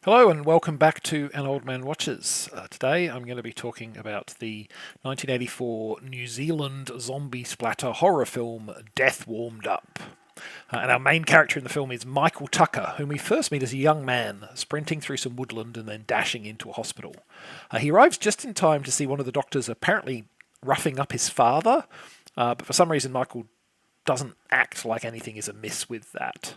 Hello and welcome back to An Old Man Watches. Today I'm going to be talking about the 1984 New Zealand zombie splatter horror film Death Warmed Up. And our main character in the film is Michael Tucker, whom we first meet as a young man sprinting through some woodland and then dashing into a hospital. He arrives just in time to see one of the doctors apparently roughing up his father, but for some reason Michael doesn't act like anything is amiss with that.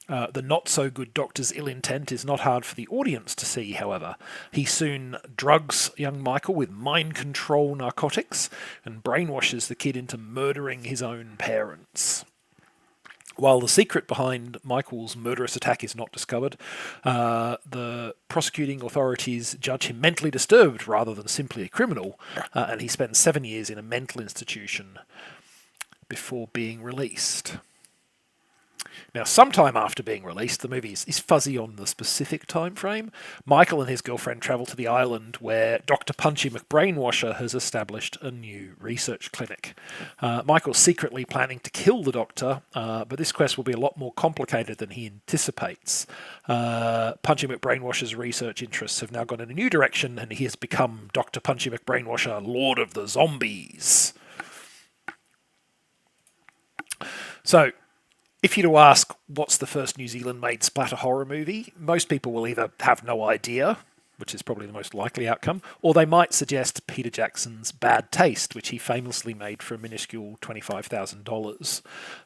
The not-so-good doctor's ill intent is not hard for the audience to see, however. He soon drugs young Michael with mind control narcotics and brainwashes the kid into murdering his own parents. While the secret behind Michael's murderous attack is not discovered, the prosecuting authorities judge him mentally disturbed rather than simply a criminal, and he spends 7 years in a mental institution before being released. Now, sometime after being released, the movie is fuzzy on the specific time frame. Michael and his girlfriend travel to the island where Dr. Punchy McBrainwasher has established a new research clinic. Michael's secretly planning to kill the doctor, but this quest will be a lot more complicated than he anticipates. Punchy McBrainwasher's research interests have now gone in a new direction, and he has become Dr. Punchy McBrainwasher, Lord of the Zombies. So, if you were to ask what's the first New Zealand-made splatter horror movie, most people will either have no idea, which is probably the most likely outcome, or they might suggest Peter Jackson's Bad Taste, which he famously made for a minuscule $25,000,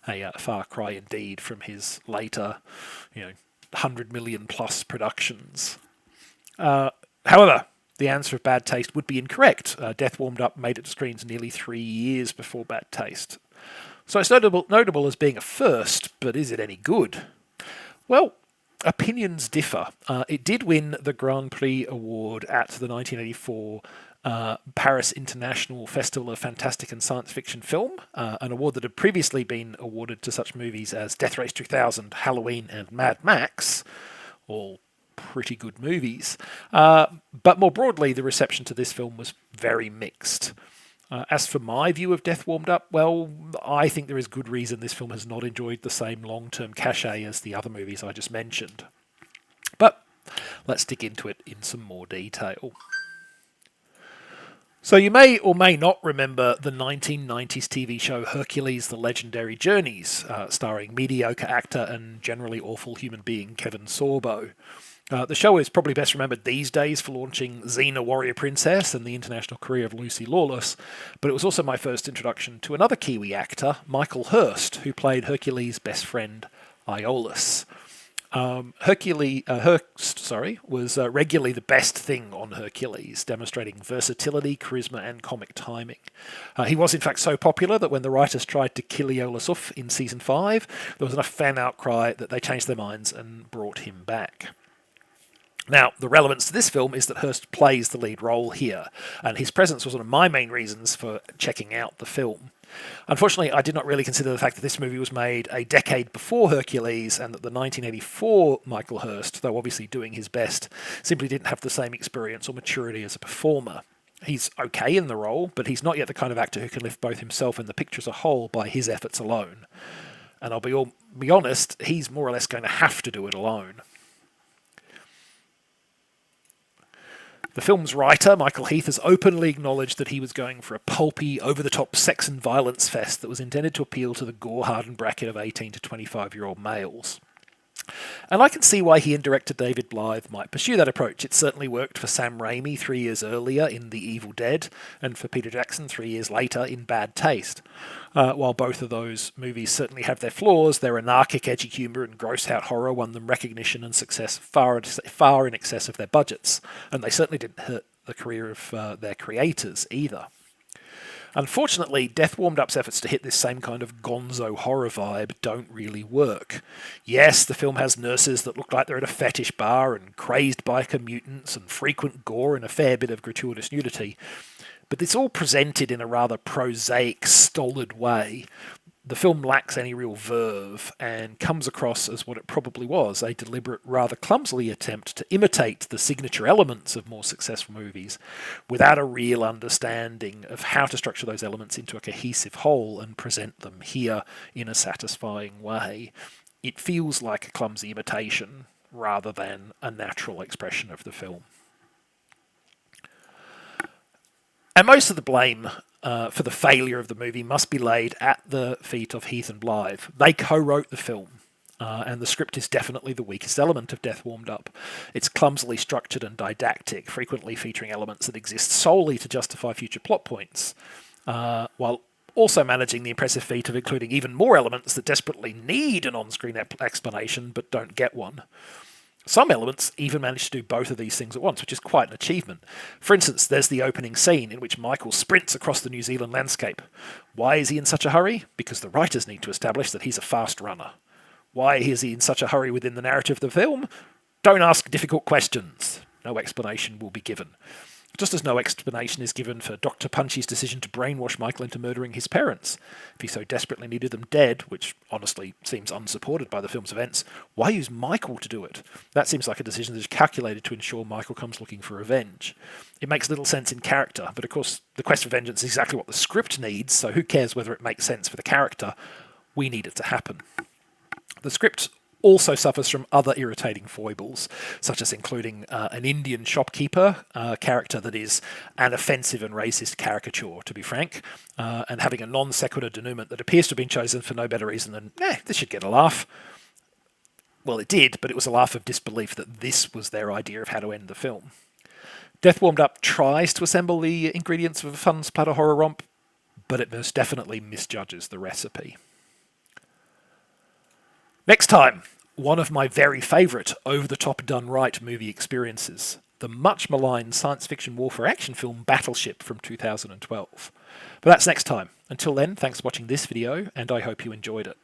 a far cry indeed from his later, 100 million plus productions. However, the answer of Bad Taste would be incorrect. Death Warmed Up made it to screens nearly 3 years before Bad Taste. So it's notable as being a first, but is it any good? Well, opinions differ. It did win the Grand Prix Award at the 1984 Paris International Festival of Fantastic and Science Fiction Film, an award that had previously been awarded to such movies as Death Race 2000, Halloween, and Mad Max, all pretty good movies. But more broadly, the reception to this film was very mixed. As for my view of Death Warmed Up, well, I think there is good reason this film has not enjoyed the same long-term cachet as the other movies I just mentioned. But let's dig into it in some more detail. So you may or may not remember the 1990s TV show Hercules: The Legendary Journeys, starring mediocre actor and generally awful human being Kevin Sorbo. The show is probably best remembered these days for launching Xena Warrior Princess and the international career of Lucy Lawless, but it was also my first introduction to another Kiwi actor, Michael Hurst, who played Hercules' best friend, Iolaus. Hurst was regularly the best thing on Hercules, demonstrating versatility, charisma, and comic timing. He was in fact so popular that when the writers tried to kill Iolaus off in season 5, there was enough fan outcry that they changed their minds and brought him back. Now, the relevance to this film is that Hurst plays the lead role here, and his presence was one of my main reasons for checking out the film. Unfortunately, I did not really consider the fact that this movie was made a decade before Hercules, and that the 1984 Michael Hurst, though obviously doing his best, simply didn't have the same experience or maturity as a performer. He's okay in the role, but he's not yet the kind of actor who can lift both himself and the picture as a whole by his efforts alone. And I'll be honest, he's more or less going to have to do it alone. The film's writer, Michael Heath, has openly acknowledged that he was going for a pulpy, over-the-top sex and violence fest that was intended to appeal to the gore-hardened bracket of 18 to 25-year-old males. And I can see why he and director David Blythe might pursue that approach. It certainly worked for Sam Raimi 3 years earlier in The Evil Dead, and for Peter Jackson 3 years later in Bad Taste. While both of those movies certainly have their flaws, their anarchic, edgy humour and gross-out horror won them recognition and success far in excess of their budgets, and they certainly didn't hurt the career of their creators either. Unfortunately, Death Warmed Up's efforts to hit this same kind of gonzo horror vibe don't really work. Yes, the film has nurses that look like they're at a fetish bar, and crazed biker mutants, and frequent gore and a fair bit of gratuitous nudity, but it's all presented in a rather prosaic, stolid way. The film lacks any real verve and comes across as what it probably was, a deliberate, rather clumsily attempt to imitate the signature elements of more successful movies without a real understanding of how to structure those elements into a cohesive whole and present them here in a satisfying way. It feels like a clumsy imitation, rather than a natural expression of the film. And most of the blame for the failure of the movie must be laid at the feet of Heath and Blythe. They co-wrote the film, and the script is definitely the weakest element of Death Warmed Up. It's clumsily structured and didactic, frequently featuring elements that exist solely to justify future plot points, while also managing the impressive feat of including even more elements that desperately need an on-screen explanation but don't get one. Some elements even manage to do both of these things at once, which is quite an achievement. For instance, there's the opening scene in which Michael sprints across the New Zealand landscape. Why is he in such a hurry? Because the writers need to establish that he's a fast runner. Why is he in such a hurry within the narrative of the film? Don't ask difficult questions. No explanation will be given. Just as no explanation is given for Dr. Punchy's decision to brainwash Michael into murdering his parents. If he so desperately needed them dead, which honestly seems unsupported by the film's events, why use Michael to do it? That seems like a decision that is calculated to ensure Michael comes looking for revenge. It makes little sense in character, but of course the quest for vengeance is exactly what the script needs, so who cares whether it makes sense for the character? We need it to happen. The script also suffers from other irritating foibles, such as including an Indian shopkeeper, a character that is an offensive and racist caricature, to be frank, and having a non sequitur denouement that appears to have been chosen for no better reason than, this should get a laugh. Well, it did, but it was a laugh of disbelief that this was their idea of how to end the film. Death Warmed Up tries to assemble the ingredients of a fun splatter horror romp, but it most definitely misjudges the recipe. Next time, one of my very favourite over-the-top done-right movie experiences, the much-maligned science fiction warfare action film Battleship from 2012. But that's next time. Until then, thanks for watching this video, and I hope you enjoyed it.